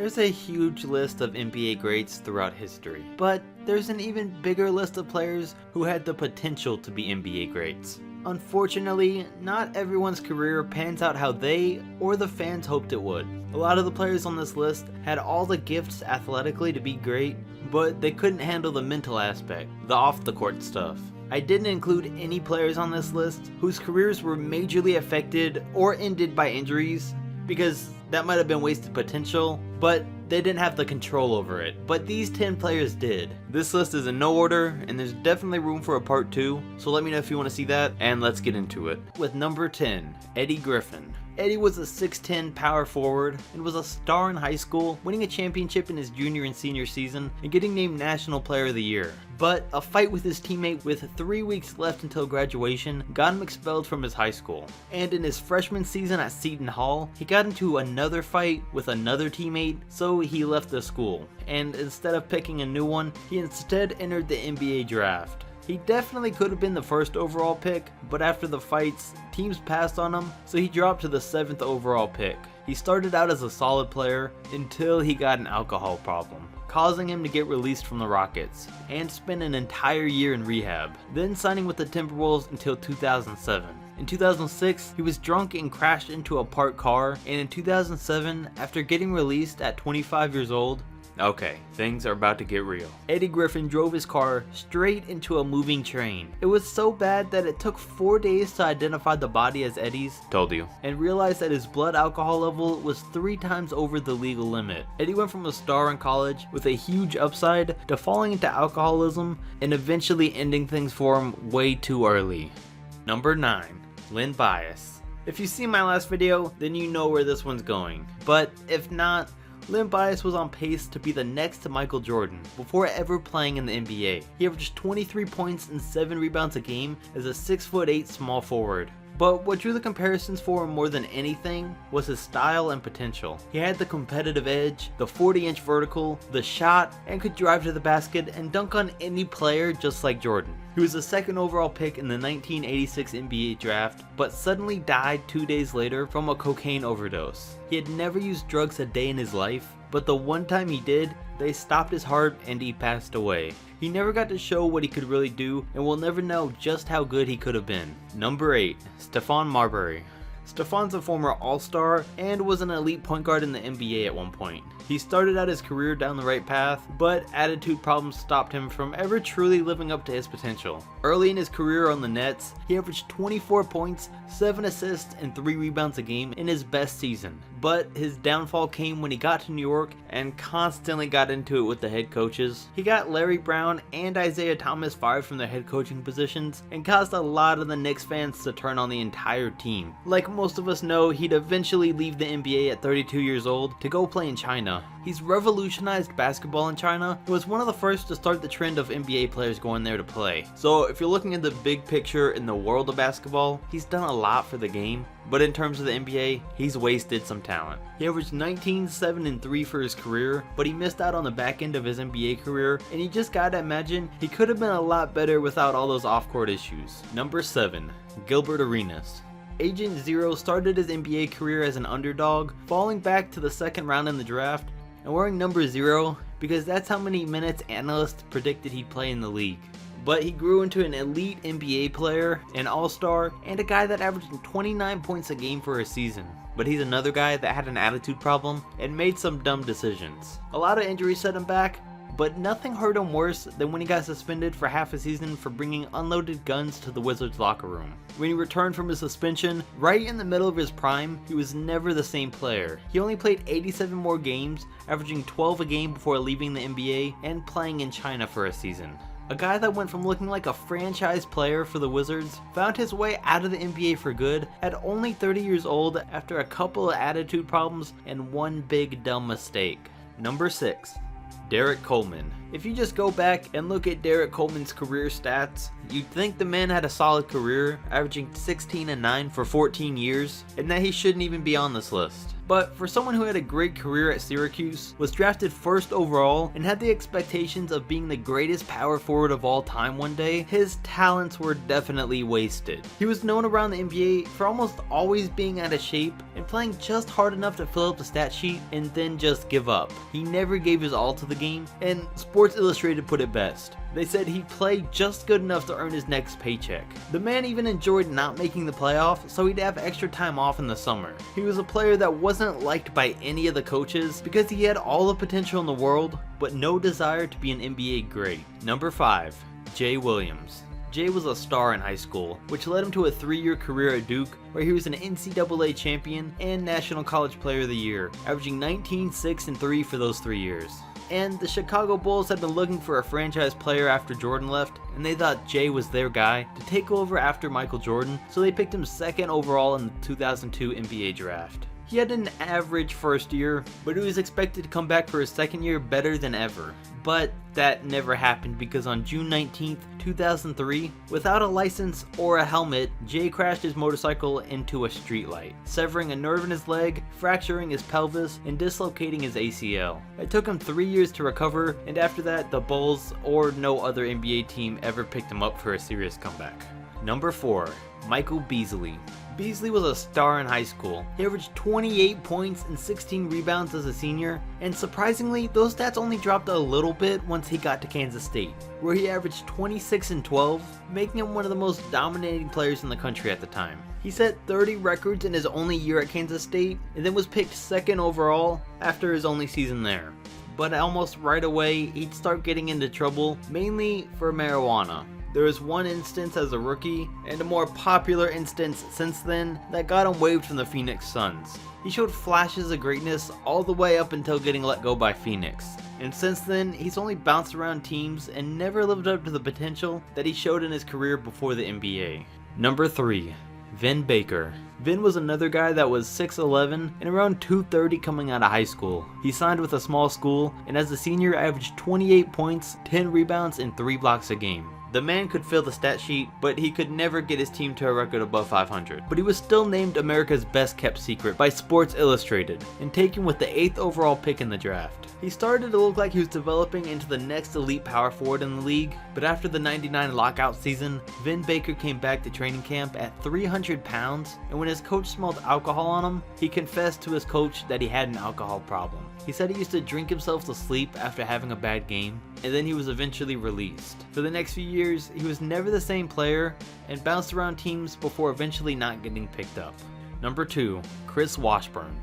There's a huge list of NBA greats throughout history, but there's an even bigger list of players who had the potential to be NBA greats. Unfortunately, not everyone's career pans out how they or the fans hoped it would. A lot of the players on this list had all the gifts athletically to be great, but they couldn't handle the mental aspect, the off-the-court stuff. I didn't include any players on this list whose careers were majorly affected or ended by injuries, because that might have been wasted potential, but they didn't have the control over it. But these 10 players did. This list is in no order, and there's definitely room for a part 2, so let me know if you want to see that, and let's get into it. With number 10, Eddie Griffin. Eddie was a 6'10" power forward and was a star in high school, winning a championship in his junior and senior season and getting named National Player of the Year. But a fight with his teammate with 3 weeks left until graduation got him expelled from his high school. And in his freshman season at Seton Hall, he got into another fight with another teammate, so he left the school. And instead of picking a new one, he instead entered the NBA draft. He definitely could have been the first overall pick, but after the fights, teams passed on him, so he dropped to the 7th overall pick. He started out as a solid player until he got an alcohol problem, causing him to get released from the Rockets, and spent an entire year in rehab, then signing with the Timberwolves until 2007. In 2006, he was drunk and crashed into a parked car, and in 2007, after getting released at 25 years old, okay, things are about to get real. Eddie Griffin drove his car straight into a moving train. It was so bad that it took 4 days to identify the body as Eddie's, told you, and realized that his blood alcohol level was 3 times over the legal limit. Eddie went from a star in college with a huge upside to falling into alcoholism and eventually ending things for him way too early. Number 9, Lynn Vias. If you see my last video, then you know where this one's going, but if not, Lynn Vias was on pace to be the next to Michael Jordan before ever playing in the NBA. He averaged 23 points and 7 rebounds a game as a 6'8" small forward. But what drew the comparisons for him more than anything was his style and potential. He had the competitive edge, the 40-inch vertical, the shot, and could drive to the basket and dunk on any player just like Jordan. He was the 2nd overall pick in the 1986 NBA draft, but suddenly died 2 days later from a cocaine overdose. He had never used drugs a day in his life, but the one time he did, they stopped his heart and he passed away. He never got to show what he could really do, and we'll never know just how good he could have been. Number 8, Stephon Marbury. Stephon's a former All-Star and was an elite point guard in the NBA at one point. He started out his career down the right path, but attitude problems stopped him from ever truly living up to his potential. Early in his career on the Nets, he averaged 24 points, 7 assists, and 3 rebounds a game in his best season. But his downfall came when he got to New York and constantly got into it with the head coaches. He got Larry Brown and Isaiah Thomas fired from their head coaching positions and caused a lot of the Knicks fans to turn on the entire team. Like most of us know, he'd eventually leave the NBA at 32 years old to go play in China. He's revolutionized basketball in China and was one of the first to start the trend of NBA players going there to play. So if you're looking at the big picture in the world of basketball, he's done a lot for the game. But in terms of the NBA, he's wasted some talent. He averaged 19, 7, and 3 for his career, but he missed out on the back end of his NBA career, and you just gotta imagine he could have been a lot better without all those off-court issues. Number 7, Gilbert Arenas. Agent Zero started his NBA career as an underdog, falling back to the 2nd round in the draft, and wearing number 0 because that's how many minutes analysts predicted he'd play in the league. But he grew into an elite NBA player, an all-star, and a guy that averaged 29 points a game for a season. But he's another guy that had an attitude problem and made some dumb decisions. A lot of injuries set him back, but nothing hurt him worse than when he got suspended for half a season for bringing unloaded guns to the Wizards locker room. When he returned from his suspension, right in the middle of his prime, he was never the same player. He only played 87 more games, averaging 12 a game before leaving the NBA and playing in China for a season. A guy that went from looking like a franchise player for the Wizards, found his way out of the NBA for good at only 30 years old after a couple of attitude problems and one big dumb mistake. Number 6, Derrick Coleman. If you just go back and look at Derrick Coleman's career stats, you'd think the man had a solid career, averaging 16 and 9 for 14 years, and that he shouldn't even be on this list. but for someone who had a great career at Syracuse, was drafted first overall, and had the expectations of being the greatest power forward of all time one day, his talents were definitely wasted. He was known around the NBA for almost always being out of shape and playing just hard enough to fill up the stat sheet and then just give up. He never gave his all to the game, and Sports Illustrated put it best. They said he played just good enough to earn his next paycheck. The man even enjoyed not making the playoffs, so he'd have extra time off in the summer. He was a player that wasn't liked by any of the coaches because he had all the potential in the world, but no desire to be an NBA great. Number 5. Jay Williams. Jay was a star in high school, which led him to a 3-year career at Duke, where he was an NCAA champion and National College Player of the Year, averaging 19, 6, and 3 for those 3 years. And the Chicago Bulls had been looking for a franchise player after Jordan left, and they thought Jay was their guy to take over after Michael Jordan, so they picked him 2nd overall in the 2002 NBA draft. He had an average first year, but he was expected to come back for his 2nd year better than ever. But that never happened because on June 19th, 2003, without a license or a helmet, Jay crashed his motorcycle into a streetlight, severing a nerve in his leg, fracturing his pelvis, and dislocating his ACL. It took him 3 years to recover, and after that, the Bulls or no other NBA team ever picked him up for a serious comeback. Number 4. Michael Beasley. Beasley was a star in high school. He averaged 28 points and 16 rebounds as a senior, and surprisingly, those stats only dropped a little bit once he got to Kansas State, where he averaged 26 and 12, making him one of the most dominating players in the country at the time. He set 30 records in his only year at Kansas State, and then was picked 2nd overall after his only season there. But almost right away, he'd start getting into trouble, mainly for marijuana. There was one instance as a rookie, and a more popular instance since then, that got him waived from the Phoenix Suns. He showed flashes of greatness all the way up until getting let go by Phoenix. And since then, he's only bounced around teams and never lived up to the potential that he showed in his career before the NBA. Number 3. Vin Baker. Vin was another guy that was 6'11 and around 230 coming out of high school. He signed with a small school, and as a senior averaged 28 points, 10 rebounds, and 3 blocks a game. The man could fill the stat sheet, but he could never get his team to a record above 500. But he was still named America's best kept secret by Sports Illustrated, and taken with the 8th overall pick in the draft. He started to look like he was developing into the next elite power forward in the league, but after the 99 lockout season, Vin Baker came back to training camp at 300 pounds, and when his coach smelled alcohol on him, he confessed to his coach that he had an alcohol problem. He said he used to drink himself to sleep after having a bad game, and then he was eventually released. For the next few years, he was never the same player and bounced around teams before eventually not getting picked up. Number 2. Chris Washburn.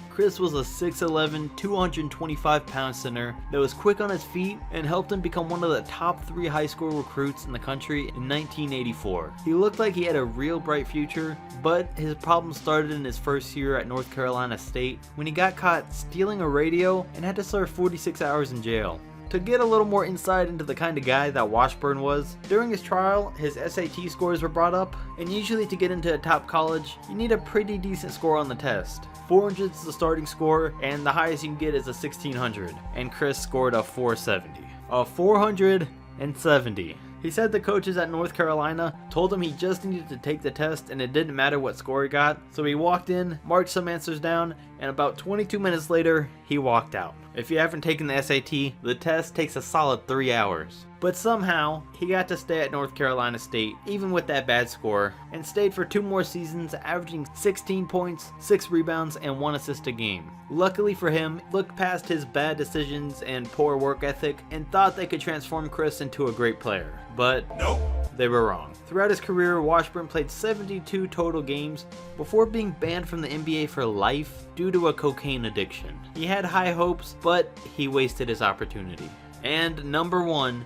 Chris was a 6'11", 225-pound center that was quick on his feet and helped him become one of the top 3 high school recruits in the country in 1984. He looked like he had a real bright future, but his problems started in his first year at North Carolina State when he got caught stealing a radio and had to serve 46 hours in jail. To get a little more insight into the kind of guy that Washburn was, during his trial, his SAT scores were brought up, and usually to get into a top college, you need a pretty decent score on the test. 400 is the starting score, and the highest you can get is a 1600, and Chris scored a 470. A 470. He said the coaches at North Carolina told him he just needed to take the test and it didn't matter what score he got, so he walked in, marked some answers down, and about 22 minutes later, he walked out. If you haven't taken the SAT, the test takes a solid 3 hours. But somehow, he got to stay at North Carolina State, even with that bad score, and stayed for 2 more seasons, averaging 16 points, 6 rebounds, and 1 assist a game. Luckily for him, he looked past his bad decisions and poor work ethic, and thought they could transform Chris into a great player. But nope, they were wrong. Throughout his career, Washburn played 72 total games before being banned from the NBA for life due to a cocaine addiction. He had high hopes, but he wasted his opportunity. And number 1,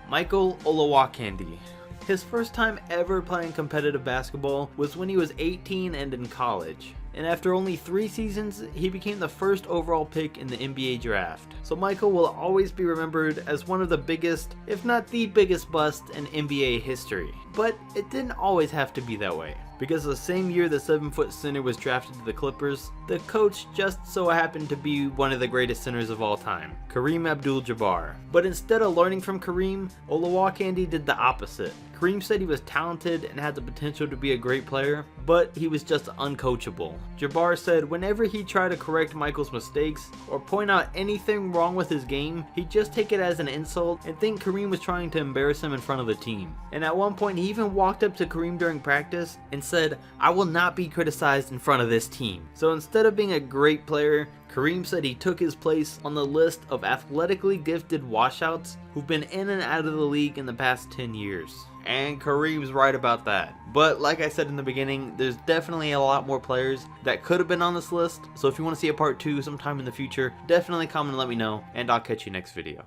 Michael Olowokandi. His first time ever playing competitive basketball was when he was 18 and in college. And after only 3 seasons, he became the first overall pick in the NBA draft. So Michael will always be remembered as one of the biggest, if not the biggest bust in NBA history. But it didn't always have to be that way, because the same year the 7-foot center was drafted to the Clippers, the coach just so happened to be one of the greatest centers of all time, Kareem Abdul-Jabbar. But instead of learning from Kareem, Olowokandi did the opposite. Kareem said he was talented and had the potential to be a great player, but he was just uncoachable. Jabbar said whenever he tried to correct Michael's mistakes or point out anything wrong with his game, he'd just take it as an insult and think Kareem was trying to embarrass him in front of the team. And at one point he even walked up to Kareem during practice and said, "I will not be criticized in front of this team." So instead of being a great player, Kareem said he took his place on the list of athletically gifted washouts who've been in and out of the league in the past 10 years. And Kareem's right about that. But like I said in the beginning, there's definitely a lot more players that could have been on this list. So if you want to see a part 2 sometime in the future, definitely comment and let me know, and I'll catch you next video.